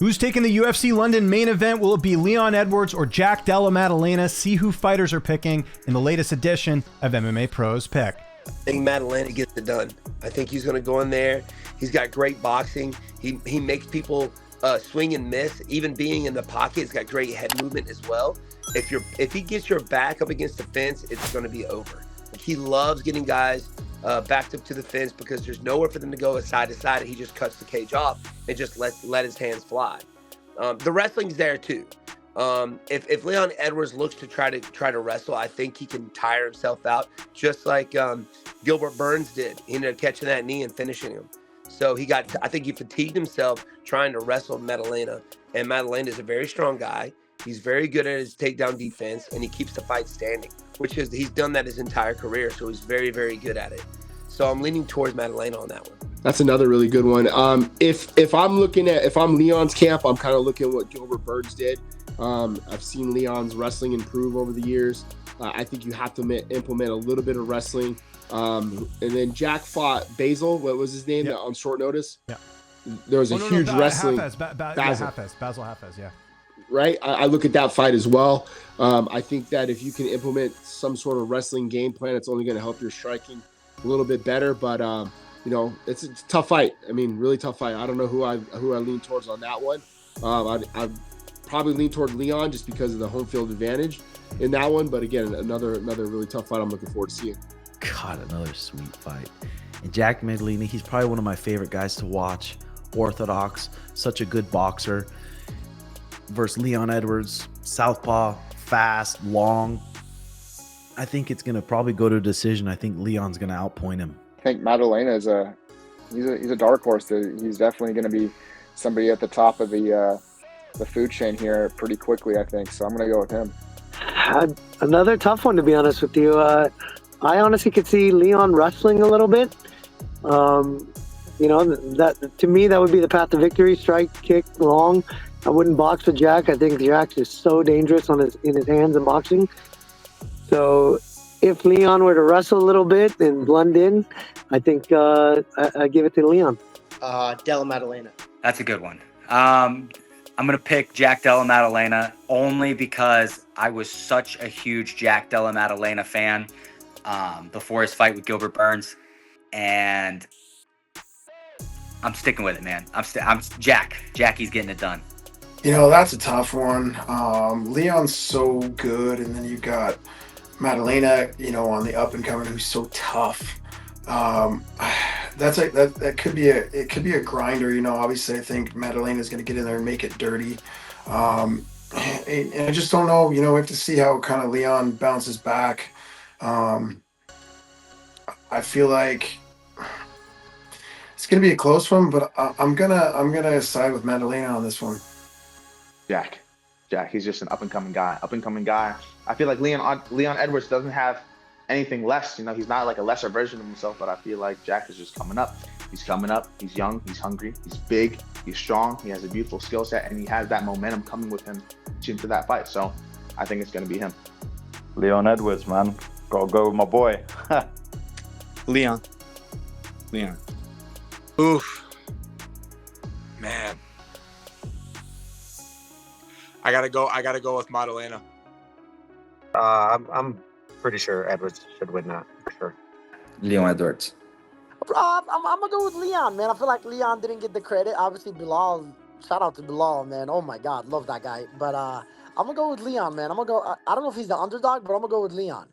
Who's taking the UFC London main event? Will it be Leon Edwards or Jack Della Maddalena? See who fighters are picking in the latest edition of MMA Pros Pick. I think Maddalena gets it done. I think he's going to go in there. He's got great boxing. He makes people swing and miss. Even being in the pocket, he's got great head movement as well. If he gets your back up against the fence, it's going to be over. He loves getting guys backed up to the fence because there's nowhere for them to go side to side. He just cuts the cage off and just let his hands fly. The wrestling's there too. If Leon Edwards looks to try to wrestle, I think he can tire himself out, just like Gilbert Burns did. He ended up catching that knee and finishing him. So I think he fatigued himself trying to wrestle Maddalena. And Maddalena is a very strong guy. He's very good at his takedown defense, and he keeps the fight standing, he's done that his entire career. So he's very, very good at it. So I'm leaning towards Maddalena on that one. That's another really good one. If I'm Leon's camp, I'm kind of looking at what Gilbert Burns did. I've seen Leon's wrestling improve over the years. I think you have to implement a little bit of wrestling. And then Jack fought Basil. What was his name? Yep. On short notice. Yeah. There was a huge wrestling. Basil Hafez, yeah. Right. I look at that fight as well. I think that if you can implement some sort of wrestling game plan, it's only going to help your striking a little bit better. But it's a tough fight. I mean, really tough fight. I don't know who I lean towards on that one. I'd probably lean toward Leon just because of the home field advantage in that one. But again, another really tough fight I'm looking forward to seeing. God, another sweet fight. And Jack Maddalena, he's probably one of my favorite guys to watch. Orthodox, such a good boxer. Versus Leon Edwards, southpaw, fast, long. I think it's going to probably go to a decision. I think Leon's going to outpoint him. I think Maddalena is he's a dark horse. He's definitely going to be somebody at the top of the food chain here pretty quickly, I think. So I'm going to go with him. Another tough one, to be honest with you. I honestly could see Leon wrestling a little bit. That to me, that would be the path to victory. Strike, kick, long. I wouldn't box with Jack. I think Jack is so dangerous in his hands in boxing. So if Leon were to wrestle a little bit and blend in, I think I give it to Leon. Della Maddalena. That's a good one. I'm going to pick Jack Della Maddalena only because I was such a huge Jack Della Maddalena fan before his fight with Gilbert Burns. And I'm sticking with it, man. I'm Jackie's getting it done. That's a tough one. Leon's so good, and then you've got Maddalena, on the up and coming, who's so tough. That could be a grinder. Obviously, I think Maddalena's going to get in there and make it dirty. And I just don't know. We have to see how kind of Leon bounces back. I feel like it's going to be a close one, but I'm gonna side with Maddalena on this one. Jack, he's just an up-and-coming guy. I feel like Leon Edwards doesn't have anything less. He's not like a lesser version of himself, but I feel like Jack is just coming up. He's coming up. He's young. He's hungry. He's big. He's strong. He has a beautiful skill set, and he has that momentum coming with him into that fight. So I think it's going to be him. Leon Edwards, man. Gotta go with my boy. Leon. Oof. Man. I gotta go with Maddalena. I'm pretty sure Edwards should win that for sure. Leon Edwards. I'm gonna go with Leon, man. I feel like Leon didn't get the credit. Obviously, Bilal. Shout out to Bilal, man. Oh my God, love that guy. But I'm gonna go with Leon, man. I don't know if he's the underdog, but I'm gonna go with Leon.